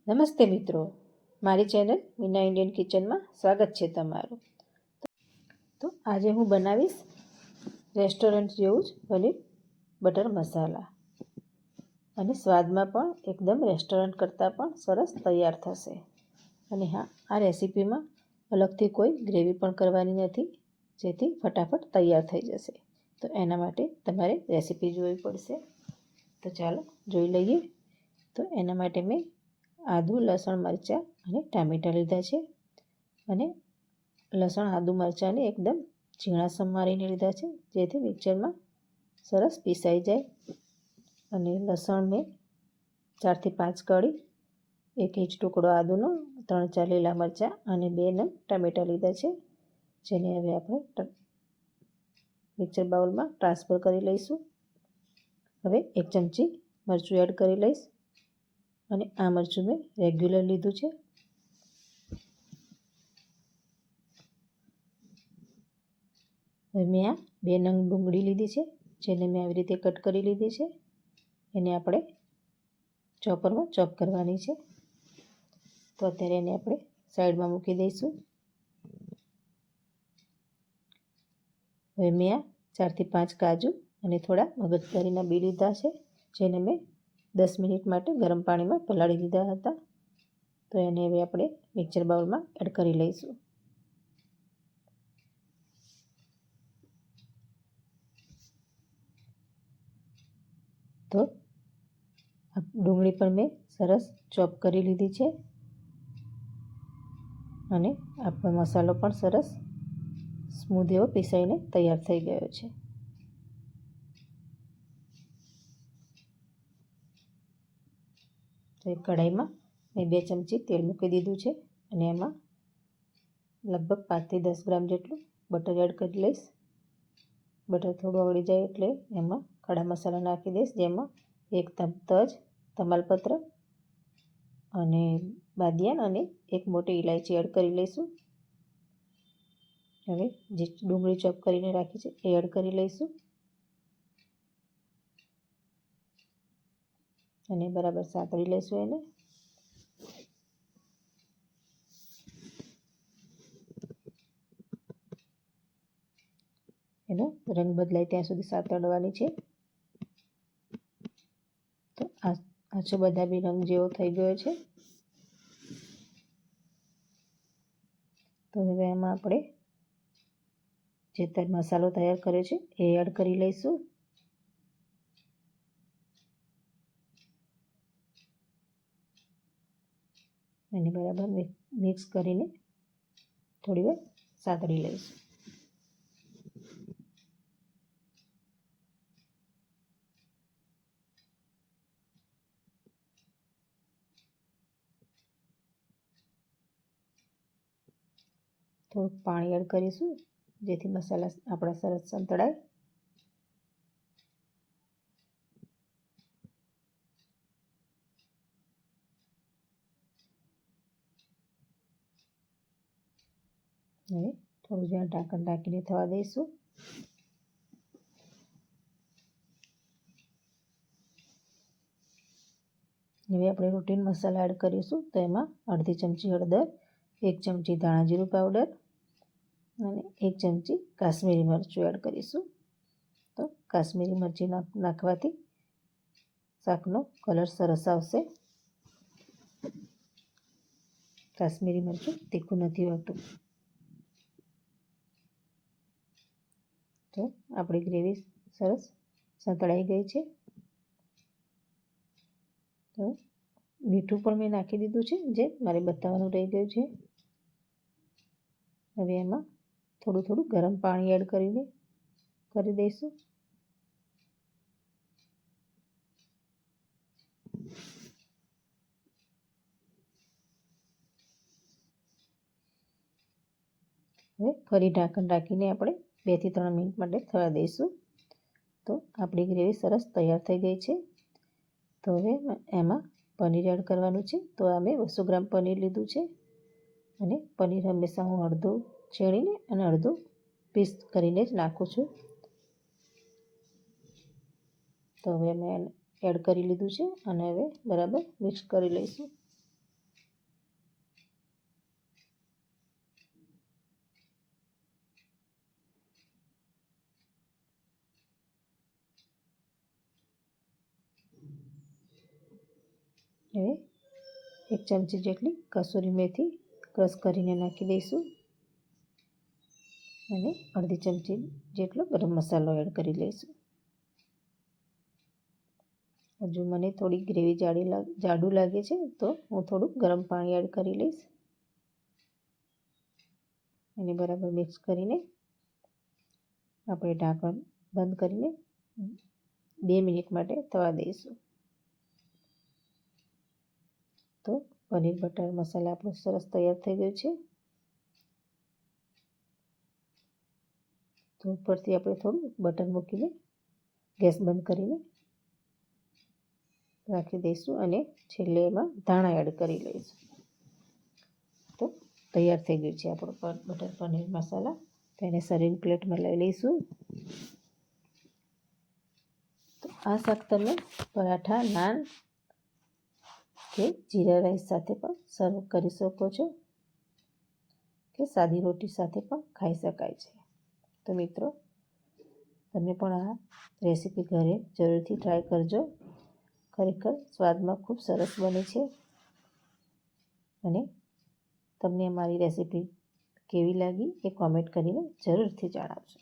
નમસ્તે મિત્રો, મારી ચેનલ મીના ઇન્ડિયન કિચનમાં સ્વાગત છે તમારું. તો આજે હું બનાવીશ રેસ્ટોરન્ટ જેવું જ પનીર બટર મસાલા, અને સ્વાદમાં પણ એકદમ રેસ્ટોરન્ટ કરતાં પણ સરસ તૈયાર થશે. અને હા, આ રેસીપીમાં અલગથી કોઈ ગ્રેવી પણ કરવાની નથી, જેથી ફટાફટ તૈયાર થઈ જશે. તો એના માટે તમારે રેસીપી જોવી પડશે. તો ચાલો જોઈ લઈએ. તો એના માટે મેં આદું, લસણ, મરચાં અને ટામેટાં લીધા છે. અને લસણ, આદું, મરચાંને એકદમ ઝીણા સમારીને લીધા છે, જેથી મિક્સરમાં સરસ પીસાઈ જાય. અને લસણ મેં 4 થી 5 કળી, 1 ઇંચ ટુકડો આદુનો, 3-4 લીલા મરચાં અને 2 નંગ ટામેટાં લીધા છે, જેને હવે આપણે મિક્સર બાઉલમાં ટ્રાન્સફર કરી લઈશું. હવે 1 ચમચી મરચું એડ કરી લઈશ. અને આ મરચું મેં રેગ્યુલર લીધું છે. હવે મેં આ 2 નંગ ડુંગળી લીધી છે, જેને મેં આવી રીતે કટ કરી લીધી છે. એને આપણે ચોપરમાં ચોપ કરવાની છે. તો અત્યારે એને આપણે સાઈડમાં મૂકી દઈશું. હવે મેં આ 4 થી 5 કાજુ અને થોડા મગજતરીના બી લીધા છે, જેને મેં 10 મિનિટ માટે ગરમ પાણીમાં પલાળી દીધા હતા. તો એને હવે આપણે મિક્સર બાઉલમાં એડ કરી લઈશું. તો ડુંગળી પણ મેં સરસ ચોપ કરી લીધી છે, અને આપણો મસાલો પણ સરસ સ્મૂધ એવો પીસાઈને તૈયાર થઈ ગયો છે. તો એક કઢાઈમાં મેં 2 ચમચી તેલ મૂકી દીધું છે, અને એમાં લગભગ 5 થી 10 ગ્રામ જેટલું બટર એડ કરી લઈશ. બટર થોડું ઓગળી જાય એટલે એમાં ખડા મસાલા નાખી દઈશ, જેમાં 1 તજ, તમાલપત્ર અને બાદિયાન અને 1 મોટી ઇલાયચી એડ કરી લઈશું. હવે જે ડુંગળી ચોપ કરીને રાખી છે એ એડ કરી લઈશું, અને બરાબર સાતળી લઈશું એને. એનો રંગ બદલાય ત્યાં સુધી સાતળવાની છે. તો આછો બદામી રંગ જેવો થઈ ગયો છે. તો હવે એમાં આપણે જે મસાલો તૈયાર કર્યો છે એ એડ કરી લઈશું. અને બરાબર મિક્સ કરીને થોડી વાર સાતળી લઈશું. થોડુંક પાણી એડ કરીશું, જેથી મસાલા આપણા સરસ સંતળાય. હવે થોડું જ્યાં ઢાંકણ ઢાંકીને થવા દઈશું. હવે આપણે રૂટીન મસાલા એડ કરીશું. તો એમાં અડધી ચમચી હળદર, 1 ચમચી ધાણા જીરું પાવડર અને 1 ચમચી કાશ્મીરી મરચું એડ કરીશું. તો કાશ્મીરી મરચી નાખવાથી શાકનો કલર સરસ આવશે. કાશ્મીરી મરચું તીખું નથી હોતું. તો આપણી ગ્રેવી સરસ સંતળાઈ ગઈ છે. તો મીઠું પણ મેં નાખી દીધું છે, જે મારે બતાવવાનું રહી ગયું છે. હવે એમાં થોડું થોડું ગરમ પાણી એડ કરી દઈશું. હવે ફરી ઢાંકણ રાખીને આપણે 2 થી 3 મિનિટ માટે થવા દઈશું. તો આપણી ગ્રેવી સરસ તૈયાર થઈ ગઈ છે. તો હવે એમાં પનીર એડ કરવાનું છે. તો આ મેં 200 ગ્રામ પનીર લીધું છે, અને પનીર હંમેશા હું અડધું છીણીને અને અડધું પીસ કરીને જ નાખું છું. તો હવે મેં એડ કરી લીધું છે, અને હવે બરાબર મિક્સ કરી લઈશું. હવે 1 ચમચી જેટલી કસૂરી મેથી ક્રશ કરીને નાખી દઈશું અને અડધી ચમચી જેટલો ગરમ મસાલો એડ કરી લઈશું. હજુ મને થોડી ગ્રેવી જાડું લાગે છે તો હું થોડું ગરમ પાણી એડ કરી લઈશ અને બરાબર મિક્સ કરીને આપણે ઢાંકણ બંધ કરીને 2 મિનિટ માટે થવા દઈશું. તો પનીર બટર મસાલા આપણો સરસ તૈયાર થઈ ગયો છે. તો ઉપરથી આપણે થોડું બટર મૂકીને ગેસ બંધ કરીને રાખી દઈશું અને છેલ્લે એમાં ધાણા એડ કરી લઈશું. તો તૈયાર થઈ ગયું છે આપણો બટર પનીર મસાલા. તો એને સર્વિંગ પ્લેટમાં લઈ લઈશું. તો આ શાક તમે પરાઠા, નાન કે જીરા રાઈસ સાથે પણ સર્વ કરી શકો છો કે સાદી રોટી સાથે પણ ખાઈ શકાય છે. તો મિત્રો, તમે પણ આ રેસીપી ઘરે જરૂરથી ટ્રાય કરજો. ખરેખર સ્વાદમાં ખૂબ સરસ બને છે અને તમને અમારી રેસીપી કેવી લાગી એ કોમેન્ટ કરીને જરૂરથી જણાવજો.